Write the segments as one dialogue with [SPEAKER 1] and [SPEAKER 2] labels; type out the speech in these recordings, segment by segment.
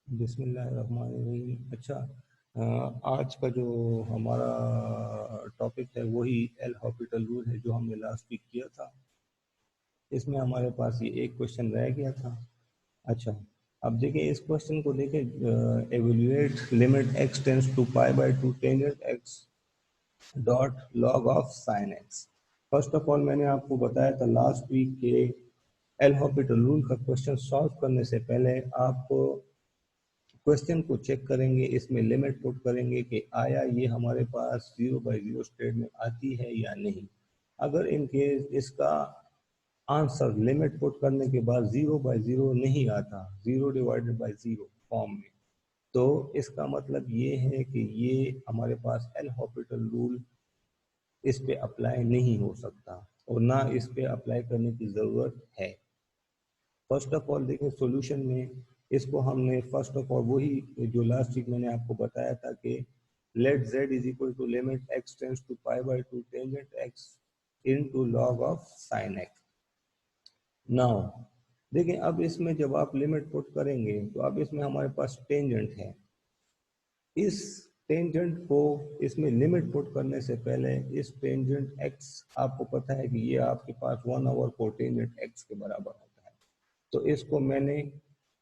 [SPEAKER 1] बिस्मिल्लाहिर्रहमानिर्रहीम। अच्छा, आज का जो हमारा टॉपिक है वही एल हॉपिटल रूल है जो हमने लास्ट वीक किया था। इसमें हमारे पास ये एक क्वेश्चन रह गया था। अच्छा, अब देखिए इस क्वेश्चन को देखें। Evaluate limit x tends to pi by two tangent x dot log of sine x. First of all मैंने आपको बताया था लास्ट वीक के एल हॉपिटल रूल का क्वेश्चन सॉल्व करने से पहले आप क्वेश्चन को चेक करेंगे, इसमें लिमिट पुट करेंगे कि आया ये हमारे पास 0/0 स्टेट में आती है या नहीं। अगर इन केस इसका आंसर लिमिट पुट करने के बाद 0/0 नहीं आता, 0/0 फॉर्म में, तो इसका मतलब ये है कि ये हमारे पास एल हॉपिटल रूल इस पे अप्लाई नहीं हो सकता और ना इस पे अप्लाई करने की ज़रूरत है। फर्स्ट ऑफ ऑल देखिए सॉल्यूशन में इसको हमने फर्स्ट ऑफ ऑल वही जो लास्ट वीक मैंने आपको बताया था कि let z is equal to limit x tends to pi by two tangent x into log of sine x। Now देखिए अब इसमें जब आप लिमिट पुट करेंगे तो अब इसमें हमारे पास टेंजेंट है। इस टेंजेंट को इसमें लिमिट पुट करने से पहले इस टेंजेंट x आपको पता है कि ये आपके पास 1/4 कोटेंजेंट x के बराबर होता है। तो इसको मैंने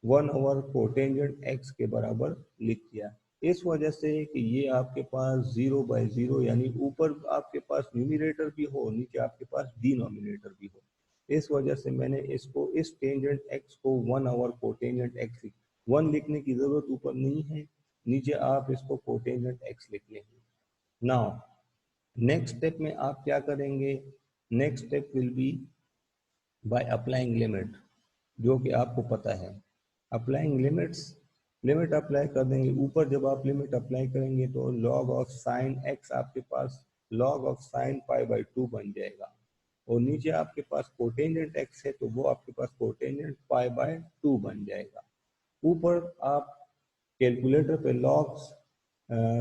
[SPEAKER 1] 1/4 कोटेंजेंट x के बराबर लिख दिया। इस वजह से कि ये आपके पास 0/0 यानी ऊपर आपके पास न्यूमरेटर भी हो, नीचे आपके पास डिनोमिनेटर भी हो। इस वजह से मैंने इसको इस टेंजेंट x को 1/4 कोटेंजेंट x 1 लिखने की जरूरत ऊपर नहीं है, नीचे आप इसको कोटेंजेंट x लिख लेंगे। नाउ नेक्स्ट स्टेप में आप क्या करेंगे? Next step will be by applying limit, जो कि आपको पता है। अप्लाइंग लिमिट्स, लिमिट अप्लाई कर देंगे। ऊपर जब आप लिमिट अप्लाई करेंगे तो लॉग ऑफ साइन एक्स आपके पास log of sine pi by 2 बन जाएगा और नीचे आपके पास कोटेंजेंट एक्स है तो वो आपके पास कोटेंजेंट पाई बाय 2 बन जाएगा। ऊपर आप कैलकुलेटर पे लॉग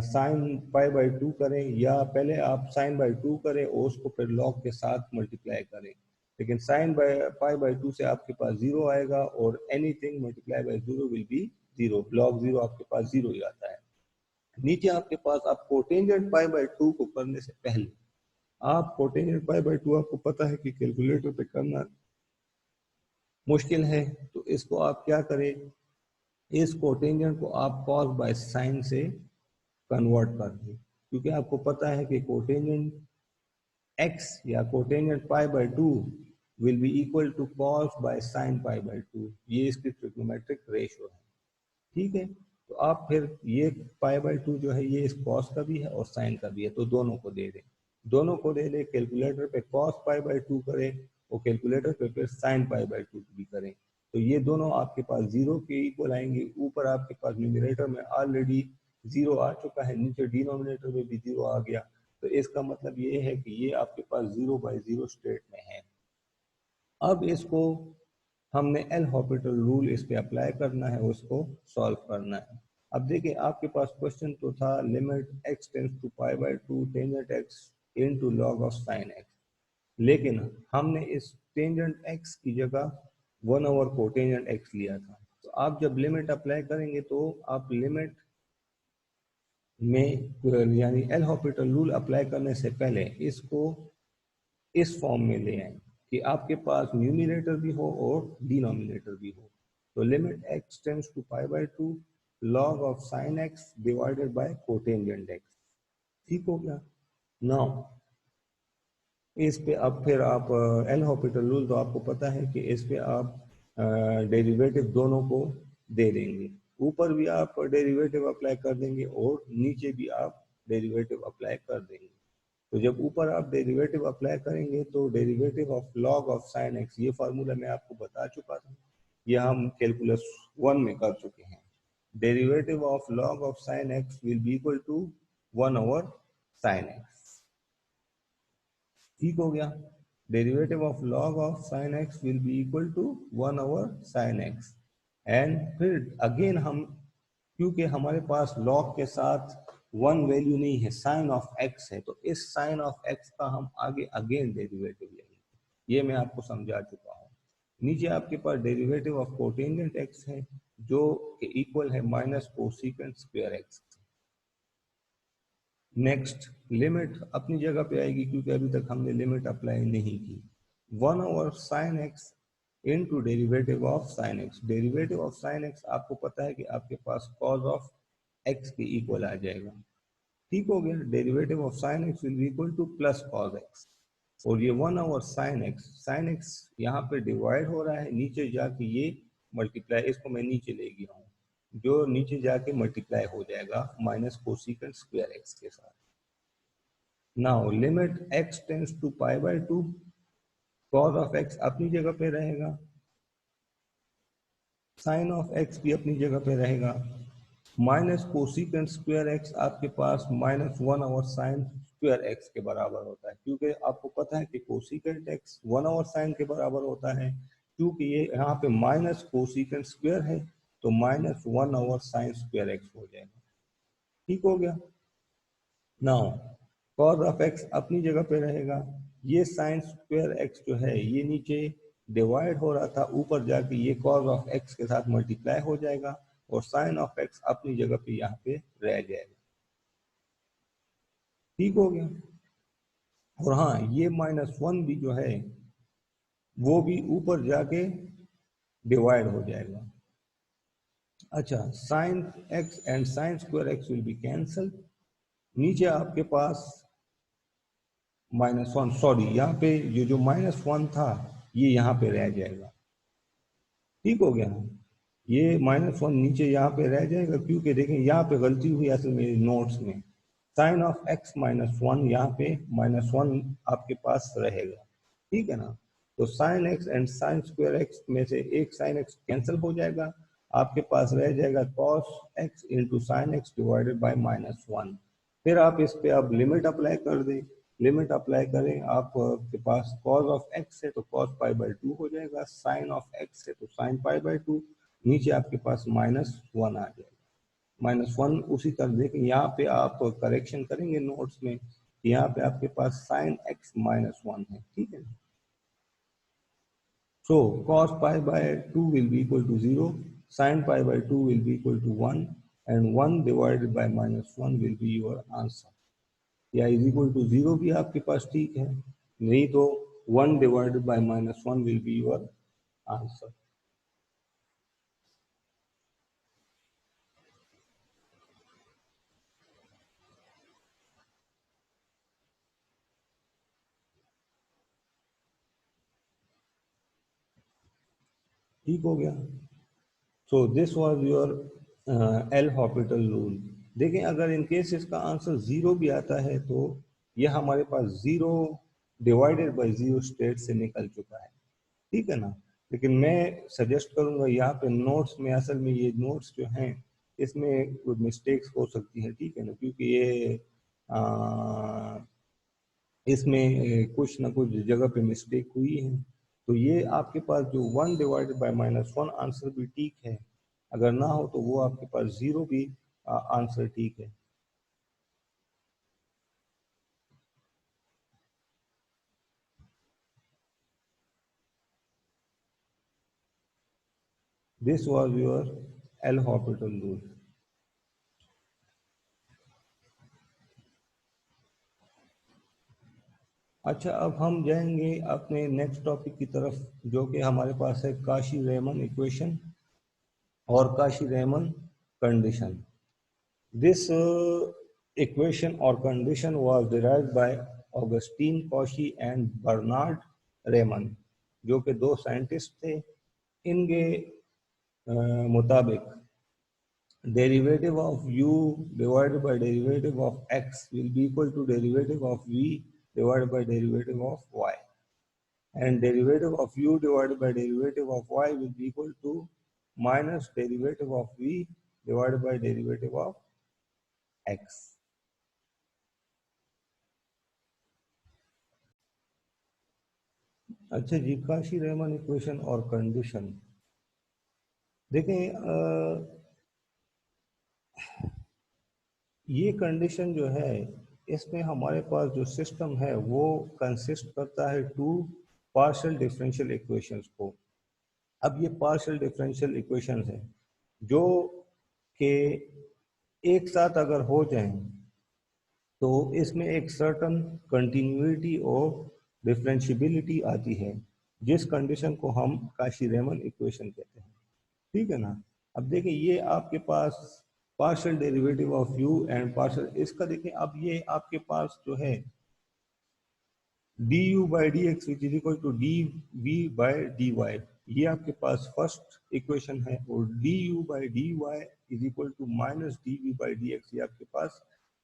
[SPEAKER 1] साइन पाई बाय 2 करें या पहले आप साइन बाय 2 करें और उसको फिर लॉग के साथ मल्टीप्लाई करें, लेकिन साइन बाय पाई बाय 2 से आपके पास 0 आएगा और anything multiply by 0 will be 0। Log 0 आपके पास 0 ही आता है। नीचे आपके पास आप कोटेंजेंट पाई बाय 2 को करने से पहले आप कोटेंजेंट पाई बाय 2 आपको पता है कि कैलकुलेटर पे करना मुश्किल है, तो इसको आप क्या करें, इस कोटेंजेंट को आप कॉस बाय साइन से कन्वर्ट कर दें, क्योंकि आपको पता है कि कोटेंजेंट x या cotangent pi by 2 will be equal to cos by sine pi by 2। ये इसकी ट्रिग्नोमेट्रिक रेशियो है। ठीक है, तो आप फिर ये पाई बाय 2 जो है ये इस कॉस का भी है और साइन का भी है, तो दोनों को दे दें। दोनों को दे दें, कैलकुलेटर पे कॉस पाई बाय 2 करें और कैलकुलेटर पे फिर साइन पाई बाय 2 भी करें, तो ये दोनों आपके पास 0 के इक्वल आएंगे। ऊपर आपके पास न्यूमरेटर में ऑलरेडी 0 आ चुका है, नीचे डिनोमिनेटर में भी 0 आ गया, तो इसका मतलब ये है कि ये आपके पास 0/0 स्टेट में है। अब इसको हमने एल हॉपिटल रूल इस पे अप्लाई करना है, उसको सॉल्व करना है। अब देखिए आपके पास क्वेश्चन तो था limit x tends to pi by 2 tangent x into log of sine x, लेकिन हमने इस टेंजेंट x की जगह 1/4 कोटेंजेंट x लिया था। तो आप जब लिमिट अप्लाई करेंगे तो आप लिमिट में यानी एल हॉपिटल रूल अप्लाई करने से पहले इसको इस फॉर्म में ले आए कि आपके पास न्यूमरेटर भी हो और डिनोमिनेटर भी हो। तो limit x tends to pi by 2 log of sine x divided by cotangent x। ठीक हो गया। नाउ इस पे अब फिर आप एल हॉपिटल रूल तो आपको पता है कि इस पे आप डेरिवेटिव दोनों को दे देंगे। ऊपर भी आप डेरिवेटिव अप्लाई कर देंगे और नीचे भी आप डेरिवेटिव अप्लाई कर देंगे। तो जब ऊपर आप डेरिवेटिव अप्लाई करेंगे तो derivative of log of sine x, ये फार्मूला मैं आपको बता चुका था, ये हम कैलकुलस 1 में कर चुके हैं। Derivative of log of sine x will be equal to 1/sin x। ठीक हो गया। Derivative of log of sine x will be equal to 1/sin x। And फिर अगेन हम, क्योंकि हमारे पास लॉग के साथ 1 वैल्यू नहीं है, साइन ऑफ x है, तो इस साइन ऑफ x का हम आगे अगेन डेरिवेटिव लेंगे। ये मैं आपको समझा चुका हूँ। नीचे आपके पास डेरिवेटिव ऑफ कोटेंजेंट x है, जो इक्वल है minus cosecant square x. Next, limit अपनी जगह पे आएगी क्योंकि अभी तक हमने लिमिट अप्लाई नहीं की। 1/sin x into derivative of sin x। Derivative of sin x आपको पता है कि आपके पास cos ऑफ x के इक्वल आ जाएगा। ठीक हो गया, derivative of sin x will be equal two plus cos x। और ये 1/sin x यहाँ पे डिवाइड हो रहा है, नीचे जाके ये मल्टीप्लाई, इसको मैं नीचे ले गया हूँ, जो नीचे जाके मल्टीप्लाई हो जाएगा माइनस कोसिकेंट स्क्वायर एक्स के साथ। Now limit x tends to π/2, cos of x अपनी जगह पे रहेगा, sin ऑफ x भी अपनी जगह पे रहेगा, माइनस कोसिकेंट स्क्वायर एक्स आपके पास -1/sin स्क्वायर एक्स के बराबर होता है, क्योंकि आपको पता है कि कोसिकेंट एक्स 1/sin के बराबर होता है। क्योंकि ये यहाँ पे माइनस कोसिकेंट स्क्वायर है तो -1/sin स्क्वायर एक्स हो जाएगा। ठीक हो गया। नाउ cos ऑफ x अपनी जगह पे रहेगा, ये sin स्क्वायर x जो है ये नीचे डिवाइड हो रहा था, ऊपर जाके ये cos ऑफ x के साथ मल्टीप्लाई हो जाएगा और sin ऑफ x अपनी जगह पे यहाँ पे रह जाएगा। ठीक हो गया। और हाँ, ये -1 भी जो है वो भी ऊपर जाके डिवाइड हो जाएगा। अच्छा, sin x and sin square x will be cancel. नीचे आपके पास -1, सॉरी यहाँ पे ये जो -1 था ये यहाँ पे रह जाएगा। ठीक हो गया, ये -1 नीचे यहाँ पे रह जाएगा, क्योंकि देखें यहाँ पे गलती हुई असल मेरे नोट्स में। साइन ऑफ x -1 यहाँ पे -1 आपके पास रहेगा। ठीक है ना, तो sine x and sine square x में से एक साइन x कैंसिल हो जाएगा, आपके पास रह जाएगा cos x into sine x divided by -1। फिर आप इस पे अब लिमिट अप्लाई कर दें, लिमिट अप्लाई करें, आपके पास cos ऑफ x है तो cos π/2 हो जाएगा, साइन ऑफ x है तो साइन π/2, नीचे आपके पास -1 आ जाएगा। -1 उसी तरह देखें, यहाँ पे आप करेक्शन करेंगे नोट्स में, यहाँ पे आपके पास साइन x -1 है। ठीक है, so cos π/2 will be equal to 0, sin π/2 will be equal to 1 and 1 divided by -1 will be your answer। या इज इक्वल टू 0 भी आपके पास ठीक है, नहीं तो 1 divided by -1 will be your answer. ठीक हो गया। So this was your L Hôpital rule. देखें, अगर इन केस इसका आंसर 0 भी आता है तो यह हमारे पास 0 डिवाइडेड बाय 0 स्टेट से निकल चुका है। ठीक है ना, लेकिन मैं सजेस्ट करूंगा यहाँ पे नोट्स में, असल में ये नोट्स जो हैं इसमें कुछ मिस्टेक्स हो सकती हैं। ठीक है ना, क्योंकि ये इसमें कुछ ना कुछ जगह पे मिस्टेक हुई है, तो ये आपके पास जो 1 डिवाइडेड बाय -1 आंसर भी ठीक है, अगर ना हो तो वो आपके पास 0 भी आंसर ठीक है। This was your L Hôpital rule. अच्छा, अब हम जाएंगे अपने नेक्स्ट टॉपिक की तरफ, जो कि हमारे पास है काशी रेमन इक्वेशन और Cauchy Riemann condition. This equation or condition was derived by Augustine Cauchy and Bernard Riemann, जो कि दो साइंटिस्ट थे। इनके मुताबिक derivative of u divided bye derivative of x will be equal to derivative of v divided by derivative of y, and derivative of u divided by derivative of y will be equal to minus derivative of v divided by derivative of x। अच्छा जी, Kashi Riemann equation और condition. देखें, ये condition जो है इसमें हमारे पास जो system है वो कंसिस्ट करता है टू पार्शियल डिफरेंशियल इक्वेशंस को। अब ये पार्शियल डिफरेंशियल इक्वेशंस है, जो कि एक साथ अगर हो जाएं तो इसमें एक सर्टन कंटिन्यूटी और डिफरेंशियबिलिटी आती है, जिस कंडीशन को हम काशी-रीमन इक्वेशन कहते हैं। ठीक है ना। अब देखिए ये आपके पास partial derivative of u and partial, इसका देखिए अब ये आपके पास जो है d u by d x which is equal to d v by d y, ये आपके पास फर्स्ट इक्वेशन है, और d u by d y is equal to minus d v by d x, ये आपके पास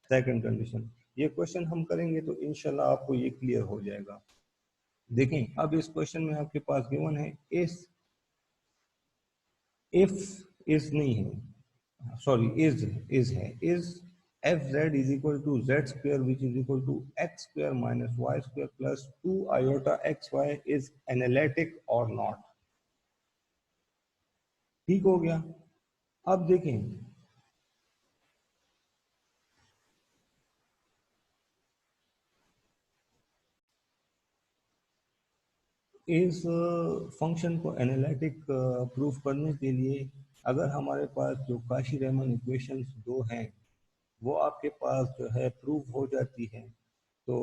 [SPEAKER 1] सेकंड कंडीशन। ये question हम करेंगे तो इंशाल्लाह आपको ये क्लियर हो जाएगा। देखें अब इस क्वेश्चन में आपके पास गिवन है इफ इज नहीं है, सॉरी इज है, is f z is equal to z square which is equal to x square minus y square plus 2 iota x y is analytic और नॉट। ठीक हो गया। अब देखें इस फंक्शन को एनालिटिक प्रूफ करने के लिए अगर हमारे पास जो काशी-रीमन इक्वेशंस दो हैं वो आपके पास जो है प्रूफ हो जाती है, तो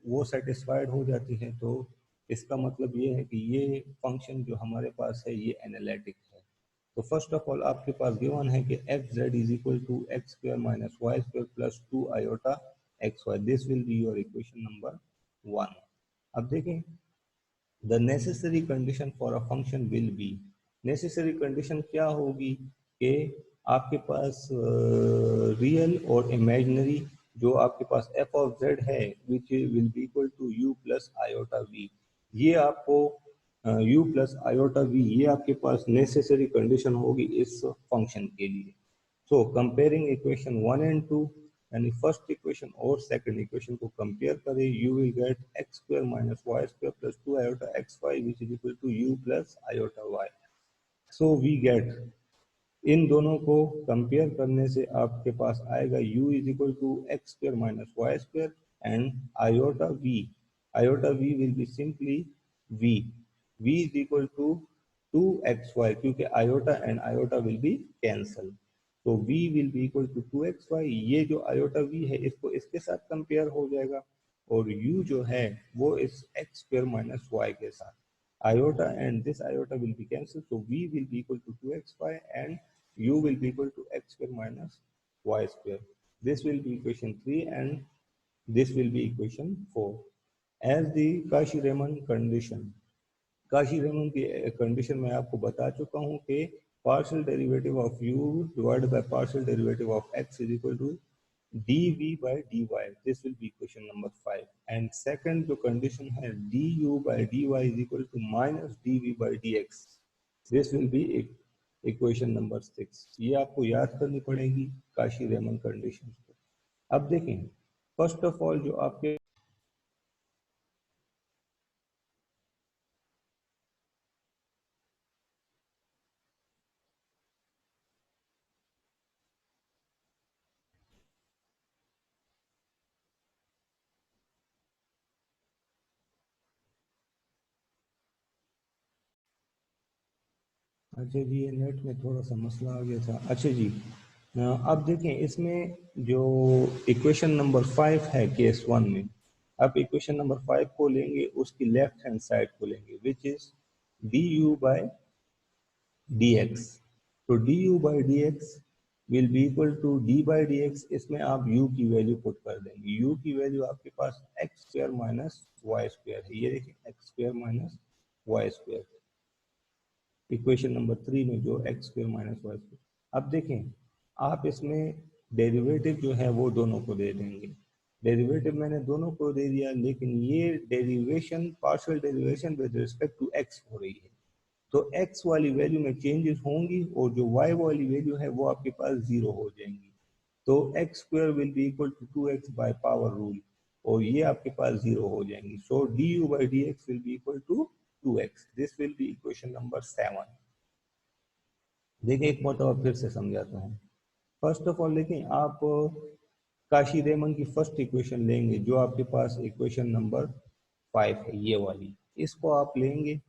[SPEAKER 1] वो सेटिस्फाइड हो जाती है, तो इसका मतलब ये है कि ये फंक्शन जो हमारे पास है ये एनालिटिक है। तो फर्स्ट ऑफ ऑल आपके पास गिवन है कि f z is equal to x square minus y square plus 2 iota x y, this will be your equation number 1। अब देखें the necessary condition for a function will be, necessary condition क्या होगी कि आपके पास real और imaginary जो आपके पास F of z है which will be equal to u plus iota v, ये आपको यू प्लस आयोटा वी ये आपके पास नेसेसरी कंडीशन होगी इस फंक्शन के लिए। सो कंपेयरिंग इक्वेशन 1 एंड 2, यानी फर्स्ट इक्वेशन और सेकंड इक्वेशन को कंपेयर करें, you will get x square minus y square plus 2 iota x y which is equal to u plus iota y. So we get, इन दोनों को compare करने से आपके पास आएगा u is equal to x square minus y square and iota v will be simply v is equal to 2xy, क्योंकि iota and iota will be cancel, तो v will be equal to 2xy। ये जो iota v है इसको इसके साथ compare हो जाएगा, और u जो है वो इस एक्स स्क्वायर माइनस वाई के साथ, iota and this iota will be cancelled, so v will be equal to 2xy and u will be equal to x square minus y square. This will be equation 3 and this will be equation 4 as the Cauchy-Riemann condition। Cauchy-Riemann की condition मैं आपको बता चुका हूँ कि partial derivative of u divided by partial derivative of x is equal to dv by dy, this will be equation number 5, and second जो condition है du by dy is equal to minus dv by dx, this will be equation number 6। ये आपको याद करनी पड़ेगी काशी-रीमन condition को। अब देखें फर्स्ट ऑफ ऑल जो आपके अच्छा जी, ये नेट में थोड़ा सा मसला आ गया था। अच्छा जी, अब देखें इसमें जो इक्वेशन नंबर 5 है केस 1 में, अब इक्वेशन नंबर 5 को लेंगे, उसकी लेफ्ट हैंड साइड को लेंगे which is d u by d x, तो d u by d x will be equal to d by d x, इसमें आप u की वैल्यू पुट कर देंगे, u की वैल्यू आपके पास x square minus y square है, ये देखिए x square minus y square, equation number 3 में जो x square minus y square. अब देखें आप इसमें डेरिवेटिव जो है वो दोनों को दे देंगे, डेरिवेटिव मैंने दोनों को दे दिया, लेकिन ये derivation partial derivation with respect to x हो रही है, तो x वाली वैल्यू में चेंजेस होंगी और जो y वाली वैल्यू है वो आपके पास 0 हो जाएंगी, तो x square will be equal to 2x by power rule, और ये आपके पास 0 हो जाएंगी, so du by dx will be equal to 2x, this will be equation number 7। देखिए एक मतलब फिर से समझाता हूँ। फर्स्ट ऑफ ऑल देखें आप काशी-रीमन की फर्स्ट इक्वेशन लेंगे जो आपके पास इक्वेशन नंबर 5 है, ये वाली, इसको आप लेंगे,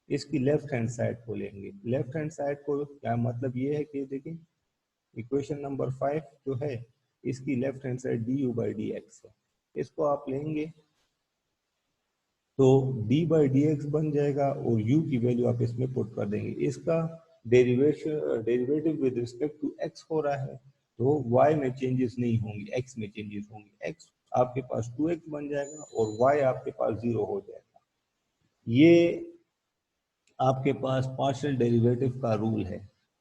[SPEAKER 1] इसकी लेफ्ट हैंड साइड को लेंगे। लेफ्ट हैंड साइड को क्या मतलब ये है कि देखिए इक्वेशन नंबर 5 जो है इसकी left hand side D u by d x है, इसको आप लेंगे तो d बाई डी एक्स बन जाएगा और u की वैल्यू आप इसमें पुट कर देंगे। इसका derivative with respect to x हो रहा है तो y में चेंजेस नहीं होंगी, x में चेंजेस होंगी। x आपके पास 2x बन जाएगा और y आपके पास 0 हो जाएगा। ये आपके पास पार्शियल डेरिवेटिव का रूल है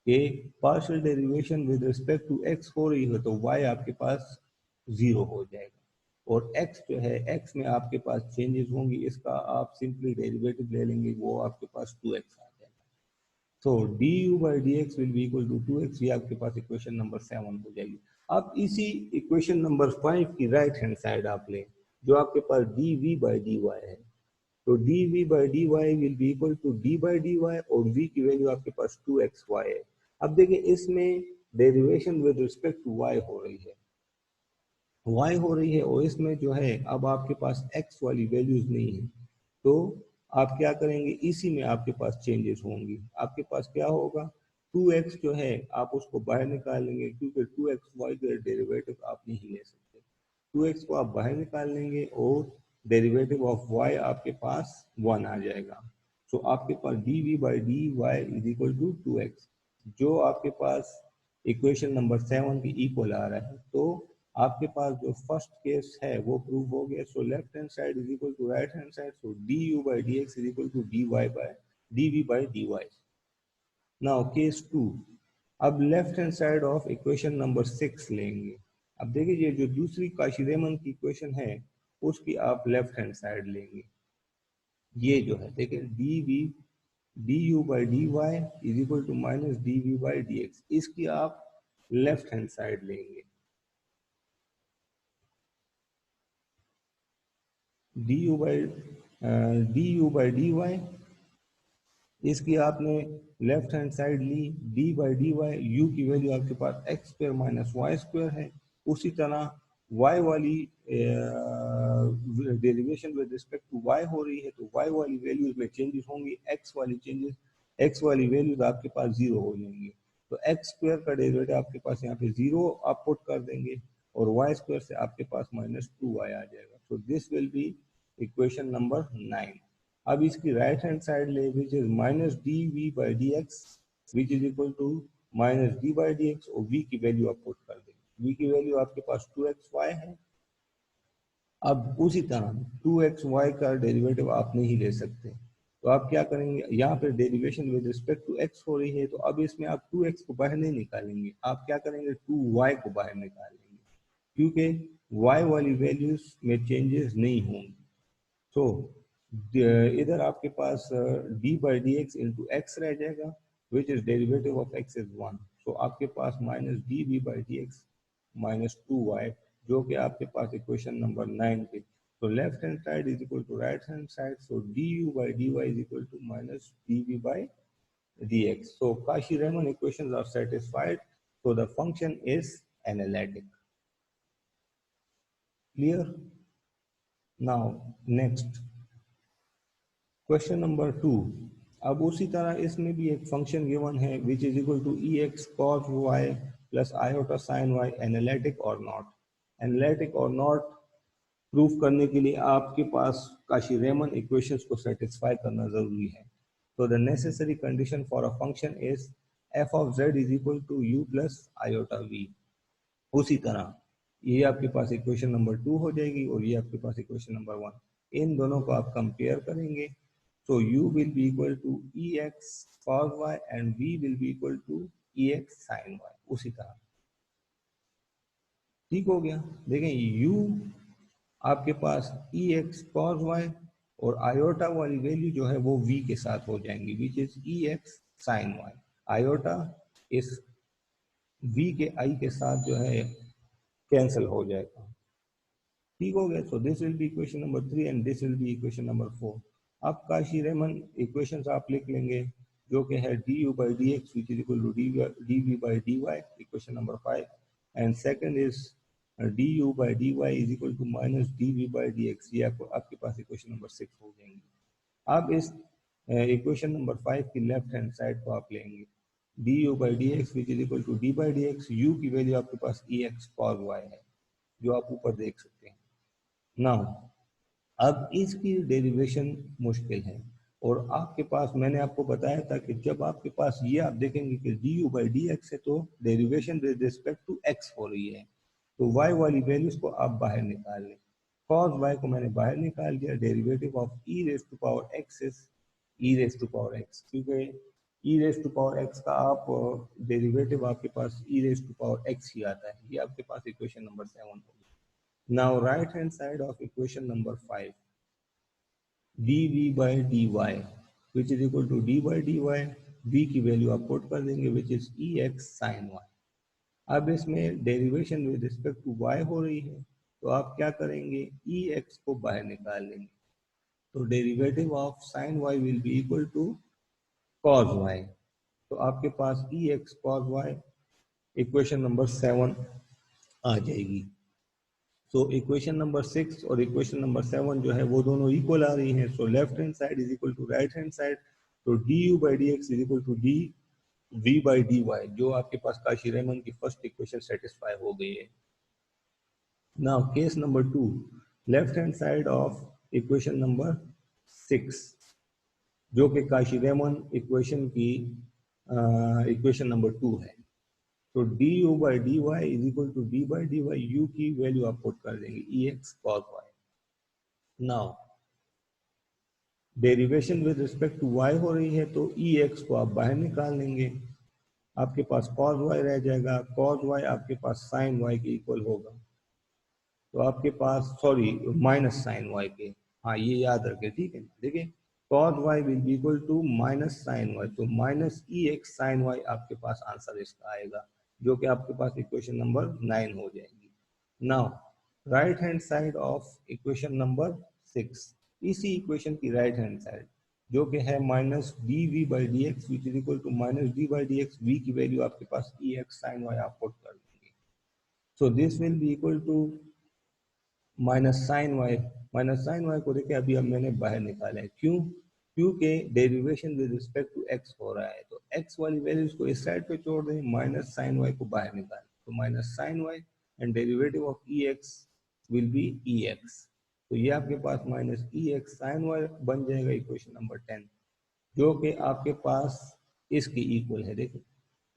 [SPEAKER 1] कि partial derivation with respect to x हो रही है तो y आपके पास 0 हो जाएगा और x जो है x में आपके पास चेंजेस होंगी, इसका आप सिंपली डेरिवेटिव ले लेंगे, वो आपके पास 2x आ जाएगा। तो du by dx will be equal to 2x, ये आपके पास इक्वेशन नंबर 7 हो जाएगी। अब इसी इक्वेशन नंबर 5 की राइट हैंड साइड आप लें जो आपके पास dv by dy है, तो dv by dy will be equal to d by dy और v की वैल्यू आपके पास 2xy है। अब देखिए इसमें derivation with respect to y हो रही है, y हो रही है और इसमें जो है अब आपके पास x वाली वैल्यूज नहीं है, तो आप क्या करेंगे इसी में आपके पास चेंजेस होंगी। आपके पास क्या होगा 2x जो है आप उसको बाहर निकालेंगे क्योंकि 2xy का डेरिवेटिव आप नहीं ले सकते, 2x को आप बाहर निकाल लेंगे और डेरिवेटिव ऑफ y आपके पास 1 आ जाएगा। तो आपके पास dv by d y is equal to 2x, जो आपके पास इक्वेशन नंबर 7 की इक्वल आ रहा है। तो आपके पास जो फर्स्ट केस है वो प्रूव हो गया। So left hand side is equal to right hand side, so d u by d x is equal to d y by d v by d y. Now case 2, अब left hand side of equation number 6 लेंगे। अब देखिए ये जो दूसरी काशी-रीमन की equation है उसकी आप लेफ्ट हैंड साइड लेंगे। ये जो है देखिए d v d u by d y is equal to minus d v by d x, इसकी आप लेफ्ट हैंड साइड लेंगे। D u by d y, इसकी आपने लेफ्ट हैंड साइड ली, d by d y, u की value आपके पास x square minus y square है। उसी तरह वाई वाली derivation with respect to y हो रही है तो वाई वाली वैल्यूज में चेंजेस होंगी, एक्स वाली वैल्यूज आपके पास 0 हो जाएंगी। तो एक्स स्क्वायर का डेरिवेटिव आपके पास यहाँ पे 0 आप पुट कर देंगे और वाई स्क्वायर से आपके पास माइनस 2y आ जाएगा। तो this will be equation number 9। अब इसकी राइट हैंड साइड ले which is minus d v by d x which is equal to minus d by d x और v की वैल्यू आप पुट कर देंगे। v की वैल्यू आपके पास 2xy है। अब उसी तरह 2xy का डेरिवेटिव आप नहीं ले सकते, तो आप क्या करेंगे यहाँ पे derivation with respect to x हो रही है तो अब इसमें आप 2x को बाहर नहीं निकालेंगे, आप क्या करेंगे 2y को बाहर निकालेंगे क्योंकि y वाली वैल्यूज में चेंजेस नहीं होंगी। तो इधर आपके पास d by d x into x रह जाएगा which is derivative of x is 1। तो आपके पास minus d v by d x minus 2y जो कि आपके पास इक्वेशन नंबर 9 पे। तो left hand side is equal to right hand side, so d u by d y is equal to minus d v by d x. So Cauchy-Riemann equations are satisfied, so the function is analytic. Clear? Now next question number 2। अब उसी तरह इसमें भी एक function given है which is equal to e x cos y plus iota sine y, analytic और not. Analytic और not proof करने के लिए आपके पास Cauchy-Riemann इक्वेशंस को सेटिस्फाई करना जरूरी है। तो the necessary condition for a function is f of z is equal to u plus iota v. उसी तरह ये आपके पास इक्वेशन नंबर 2 हो जाएगी और ये आपके पास इक्वेशन नंबर 1। इन दोनों को आप कंपेयर करेंगे तो u will be equal to ex cos y and v will be equal to ex sin y। उसी तरह ठीक हो गया। देखें u आपके पास ex cos y और आयोटा वाली वैल्यू जो है वो v के साथ हो जाएंगी which is ex sin y। Iota इस v के i के साथ जो है कैंसिल हो जाएगा। ठीक हो गया। सो this will be equation number 3 and this will be equation number 4। अब Cauchy-Riemann इक्वेशंस आप लिख लेंगे जो कि है d u by d x which is equal to d v by d y, equation number 5, and second is d u by d y is equal to minus d v by d x, ये आपको आपके पास equation number 6 हो जाएंगी। अब इस equation number 5 की left hand side को आप लेंगे d u by d x which is equal to d by d x, u की वैल्यू आपके पास ई एक्स कॉस वाई है जो आप ऊपर देख सकते हैं। नाउ अब इसकी डेरिवेशन मुश्किल है और आपके पास मैंने आपको बताया था कि जब आपके पास ये आप देखेंगे कि d u by d x है तो derivation with respect to x हो रही है, तो वाई वाली वैल्यूज को आप बाहर निकाल लें। कॉस वाई को मैंने बाहर निकाल दिया, derivative of e raise to power x is e raise to power x, क्योंकि e raise to power x का आप डेरिवेटिव आपके पास e raise to power x ही आता है। ये आपके पास इक्वेशन नंबर 7 होगी। Now right hand side of equation number 5 dv by dy which is equal to d by dy, v की वैल्यू आप पुट कर देंगे which is ex sin y। अब इसमें derivation with respect to y हो रही है तो आप क्या करेंगे, ex को बाहर निकाल लेंगे, तो derivative of sin y will be equal to cos y, तो आपके पास ex cos y equation number 7 आ जाएगी। सो इक्वेशन नंबर 6 और इक्वेशन नंबर 7 जो है वो दोनों इक्वल आ रही हैं, so left hand side is equal to right hand side, तो d u by d x is equal to d v by d y, जो आपके पास काशी-रीमन की फर्स्ट इक्वेशन सेटिस्फाई हो गई है। Now case number 2, left hand side of equation number 6 जो कि Cauchy Riemann equation की इक्वेशन नंबर 2 है, तो d u by d y is equal to d by d y, u की वैल्यू आप पुट कर देंगे e x cos y. Now derivation with respect to y हो रही है तो ई एक्स को आप बाहर निकाल लेंगे, आपके पास कॉस वाई रह जाएगा, कॉस वाई आपके पास साइन वाई के इक्वल होगा, तो आपके पास सॉरी माइनस साइन वाई के, हाँ ये याद रखें, ठीक है। देखिए cos y will be equal to minus sine y, तो minus e x sine y आपके पास आंसर इसका आएगा, जो कि आपके पास इक्वेशन नंबर 9 हो जाएगी। Now right hand side of equation number 6, इसी इक्वेशन की राइट हैंड साइड जो कि है minus d v by d x which is equal to minus d by d x, v की वैल्यू आपके पास ई एक्स साइन वाई आप put कर देंगे, so this will be equal to minus sine y को देखिए अभी अब मैंने बाहर निकाला है, क्यों, क्योंकि derivation with respect to x हो रहा है, तो एक्स वाली वैल्यूज को इस साइड पे छोड़ दें, माइनस साइन वाई को बाहर निकालें, तो minus sine y and derivative of e x will be e x, तो ये आपके पास minus e x sine y बन जाएगा इक्वेशन नंबर 10, जो कि आपके पास इसकी इक्वल है। देखिए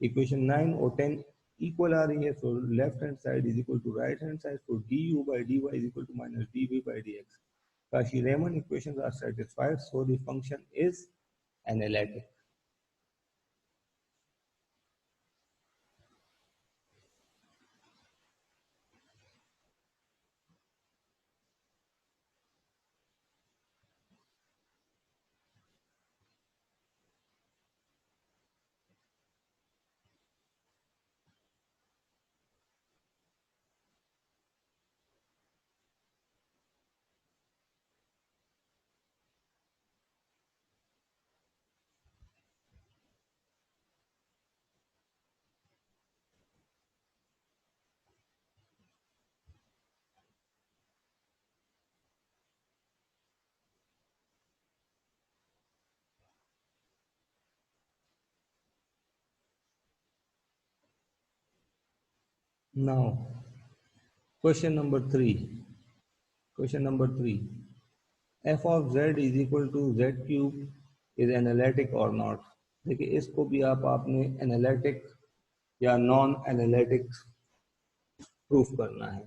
[SPEAKER 1] इक्वेशन 9 और 10 इक्वल आ रही है, so left hand side is equal to right hand side, so du by dy is equal to minus dv by dx, Cauchy-Riemann equations are satisfied, so the function is analytic. Now, question number 3. Question number 3. F of z is equal to z cube is analytic or not? देखिए इसको भी आपने analytic या non analytic proof करना है।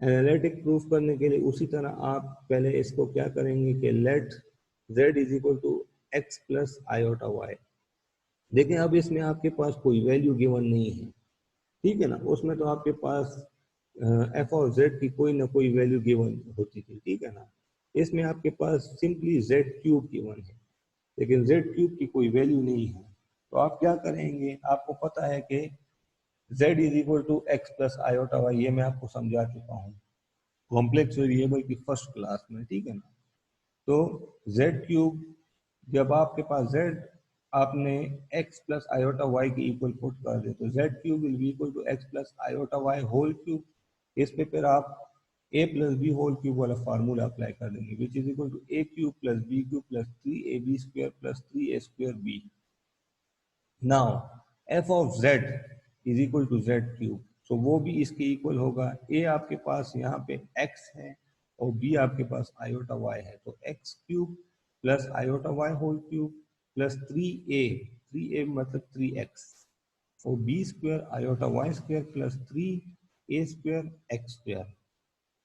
[SPEAKER 1] Analytic proof करने के लिए उसी तरह आप पहले इसको क्या करेंगे कि let z is equal to x plus iota y. देखें अब इसमें आपके पास कोई वैल्यू गिवन नहीं है, ठीक है ना, उसमें तो आपके पास एफ और जेड की कोई ना कोई वैल्यू गिवन होती थी, ठीक है ना, इसमें आपके पास सिंपली जेड क्यूब गिवन है, लेकिन जेड क्यूब की कोई वैल्यू नहीं है, तो आप क्या करेंगे, आपको पता है कि z is equal to x plus iota y, ये मैं आपको समझा चुका हूँ कॉम्प्लेक्स वेरिएबल की फर्स्ट क्लास में, ठीक है ना, तो z क्यूब जब आपके पास z आपने x प्लस आयोटा वाई के इक्वल पुट कर दे तो z cube will be equal to x plus iota y whole cube, इस पे फिर आप a plus b whole cube वाला फार्मूला अप्लाई कर देंगे, विच is equal to a cube plus b cube plus 3ab square plus 3a square b. Now f of z is equal to z cube, so वो भी इसके equal होगा। ए आपके पास यहाँ पे एक्स है और बी आपके पास आयोटा वाई है, तो x cube plus iota y whole cube plus 3a मतलब 3x, और b square iota y square plus 3a square x square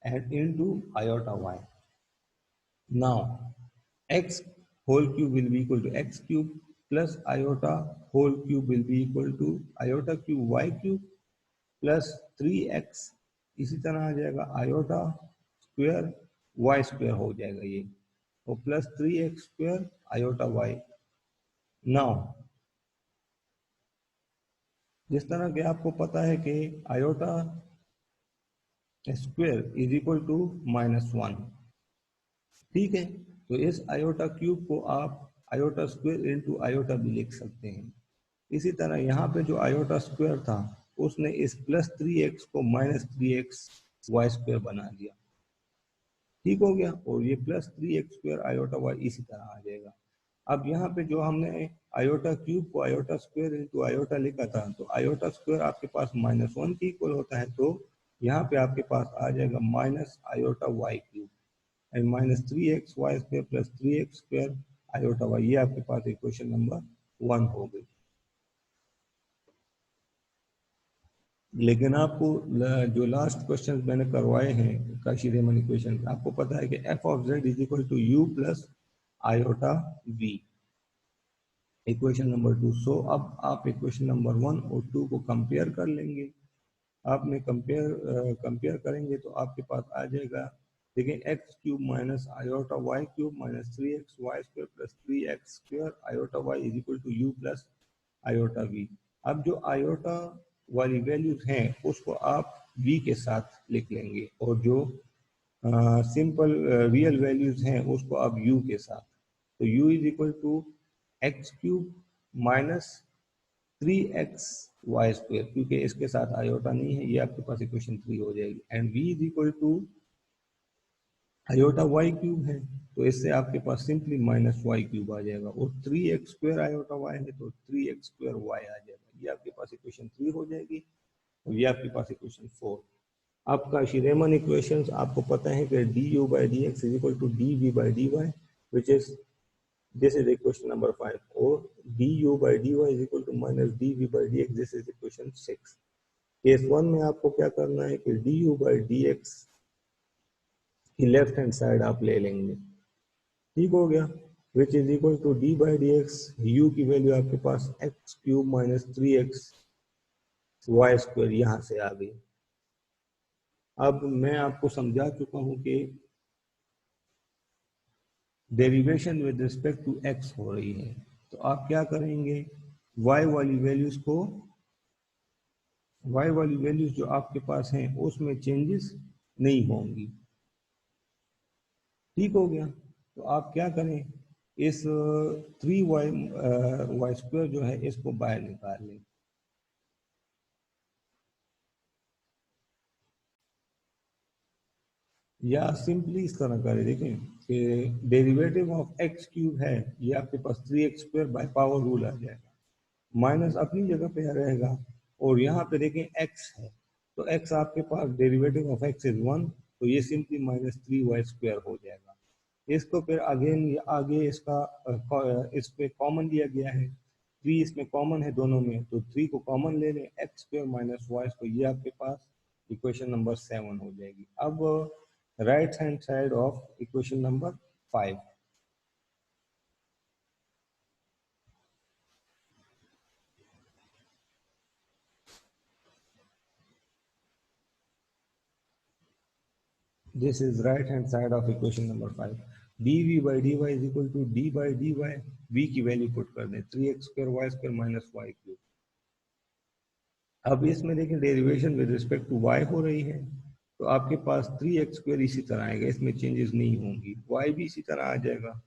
[SPEAKER 1] and into iota y. Now x whole cube will be equal to x cube plus iota whole cube will be equal to iota cube y cube plus 3x, इसी तरह आ जाएगा iota square y square हो जाएगा ये, और plus 3x square iota y। Now जिस तरह के आपको पता है कि iota square is equal to -1, ठीक है, तो इस आयोटा क्यूब को आप आयोटा स्क्वायर इंटू आयोटा भी लिख सकते हैं। इसी तरह यहाँ पे जो आयोटा स्क्वायर था उसने इस प्लस 3x को -3x वाई स्क्वायर बना दिया, ठीक हो गया, और ये plus 3x square iota Y इसी तरह आ जाएगा। अब यहाँ पे जो हमने आयोटा क्यूब को आयोटा स्क्वायर इंटू आयोटा लिखा था, तो आयोटा स्क्वायर आपके पास -1 के इक्वल होता है, तो यहाँ पे आपके पास आ जाएगा minus iota y cube and minus 3x y square plus 3x square iota y. ये आपके पास इक्वेशन नंबर 1 हो गई। लेकिन आपको जो लास्ट क्वेश्चन मैंने करवाए हैं काशी-रीमन इक्वेशन, आपको पता है कि f of z is equal to u plus iota v, equation number 2। सो अब आप इक्वेशन नंबर 1 और 2 को कंपेयर कर लेंगे। आपने कंपेयर करेंगे तो आपके पास आ जाएगा, देखिए x cube minus iota y cube minus 3x y square plus 3x square iota y is equal to u plus iota v. अब जो आयोटा वाली वैल्यूज हैं उसको आप v के साथ लिख लेंगे, और जो सिंपल रियल वैल्यूज हैं उसको आप u के साथ, तो u is equal to x cube minus 3x y square, क्योंकि इसके साथ आयोटा नहीं है, ये आपके पास इक्वेशन 3 हो जाएगी, and v is equal to iota y cube है, तो इससे आपके पास सिंपली माइनस वाई क्यूब आ जाएगा, और 3x स्क्वायर आयोटा वाई है तो 3x स्क्वायर वाई आ जाएगा। ये आपके पास इक्वेशन 3 हो जाएगी, और ये आपके पास इक्वेशन 4। आपका शीरेमन इक्वेशंस आपको पता है कि du by dx is equal to dv by dy, which is this is equation number 5, or du by dy is equal to minus dv by dx, this is equation 6। Case 1 में आपको क्या करना है कि du by dx की left hand side आप ले लेंगे, ठीक हो गया, which is equal to d by d x, u की वैल्यू आपके पास x cube minus 3x y square यहाँ से आ गई। अब मैं आपको समझा चुका हूं कि derivation with respect to x हो रही है, तो आप क्या करेंगे, y वाली वैल्यूज जो आपके पास हैं उसमें चेंजेस नहीं होंगी, ठीक हो गया। तो आप क्या करें, इस 3y स्क्वायर जो है इसको बाहर निकाल लें, या सिंपली इस तरह करें, देखें कि डेरिवेटिव ऑफ एक्स क्यूब है, ये आपके पास 3x square by power rule आ जाएगा, माइनस अपनी जगह पे रहेगा, और यहाँ पे देखें x है, तो x आपके पास डेरिवेटिव ऑफ x इज 1, तो ये सिंपली -3y स्क्वायर हो जाएगा। इसको फिर अगेन आगे इसका इस पे कॉमन लिया गया है, 3 इसमें कॉमन है दोनों में, तो 3 को कॉमन ले लें, x square minus y square, ये आपके पास इक्वेशन नंबर 7 हो जाएगी। अब right hand side of equation number 5, this is right hand side of equation number 5, dv by dy is equal to d by dy, v की value put कर दें 3x square y square minus y cube. अब इसमें देखें derivation with respect to y हो रही है, तो आपके पास 3x स्क्वायर इसी तरह आएगा, इसमें चेंजेस नहीं होंगी, y भी इसी तरह आ जाएगा।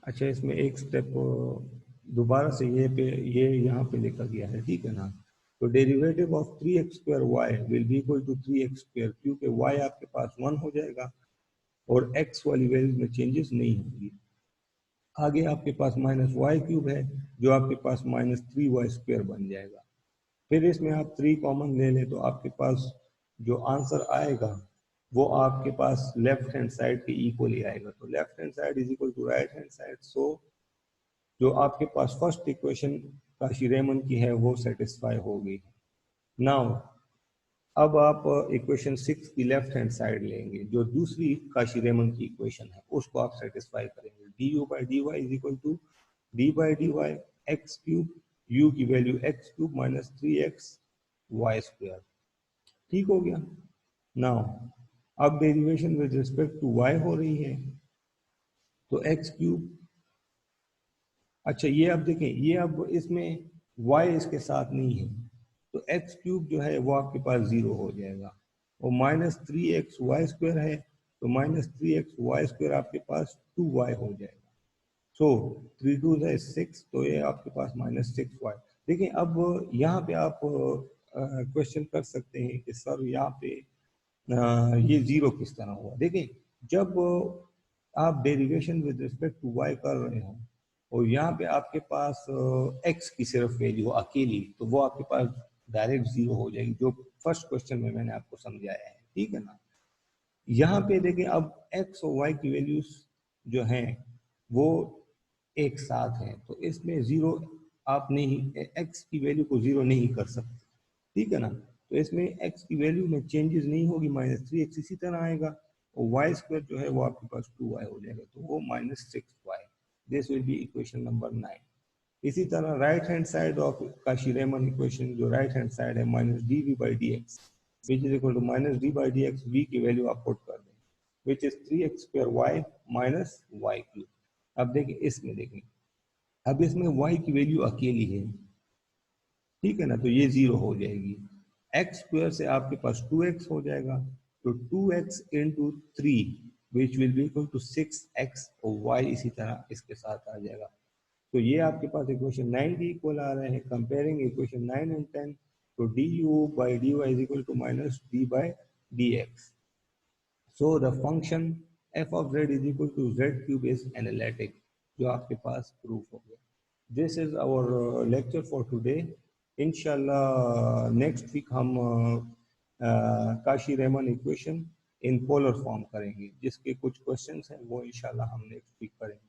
[SPEAKER 1] अच्छा, इसमें एक स्टेप दोबारा से ये यहाँ पे लिखा गया है, ठीक है ना। तो derivative of 3x² y will be equal to 3x², क्योंकि y आपके पास 1 हो जाएगा और x वाली वैल्यू में चेंजेस नहीं होंगी। आगे आपके पास -y³ है जो आपके पास -3y² बन जाएगा। फिर इसमें आप 3 कॉमन ले लें तो आपके पास जो आंसर आएगा वो आपके पास लेफ्ट हैंड साइड के इक्वली आएगा। तो left hand side is equal to right hand side. So जो आपके पास फर्स्ट इक्वेशन काशी-रीमन की है वो सेटिस्फाई हो गई। नाउ अब आप इक्वेशन 6 की लेफ्ट हैंड साइड लेंगे, जो दूसरी काशी-रीमन की इक्वेशन है उसको आप सेटिस्फाई करेंगे। du/dy is equal to d/dy x³ u की वैल्यू x³ माइनस 3xy²। ठीक हो गया। नाउ अब derivation with respect to y हो रही है, तो x³, अच्छा ये अब देखें, ये अब इसमें y इसके साथ नहीं है तो x³ जो है वो आपके पास 0 हो जाएगा, और -3xy² है तो -3xy² आपके पास 2y हो जाएगा। सो 3 2 6, तो ये आपके पास -6y। देखिए अब यहाँ पे आप क्वेश्चन कर सकते हैं कि सर यहाँ पे ये 0 किस तरह हुआ। देखिए जब आप derivation with respect to y कर रहे हो और यहाँ पे आपके पास x की सिर्फ वैल्यू अकेली, तो वो आपके पास डायरेक्ट 0 हो जाएगी, जो फर्स्ट क्वेश्चन में मैंने आपको समझाया है, ठीक है ना। यहाँ पे देखिए अब x और y की वैल्यूज जो हैं वो एक साथ हैं, तो इसमें 0 आप नहीं, x की वैल्यू को 0 नहीं कर सकते, ठीक है ना। तो इसमें x की वैल्यू में चेंजेस नहीं होगी, -3x इसी तरह आएगा, और y² जो है वो आपके पास 2y हो जाएगा, तो वो -6y। This will be equation number 9। इसी तरह right hand side of Cauchy Riemann equation, जो राइट हैंड साइड है -dv/dx which is equal to -d/dx, v की वैल्यू आप पुट कर दें which is 3x² y minus y³। अब देखिए इसमें देखें, अब इसमें y की वैल्यू अकेली है, ठीक है ना, तो ये 0 हो जाएगी। x² से आपके पास 2x हो जाएगा, तो 2x into 3 which will be equal to 6x, और y इसी तरह इसके साथ आ जाएगा। तो ये आपके पास इक्वेशन 9 की इक्वल आ रहे हैं। कंपेयरिंग इक्वेशन 9 एंड 10, तो du/dy is equal to -d/dx। So the function f of z is equal to z³ is analytic, जो आपके पास प्रूफ हो गया। This is our lecture for today. इंशाल्लाह नेक्स्ट वीक हम Cauchy Riemann equation in polar form करेंगे, जिसके कुछ क्वेश्चंस हैं वो इंशाल्लाह हम नेक्स्ट वीक करेंगे।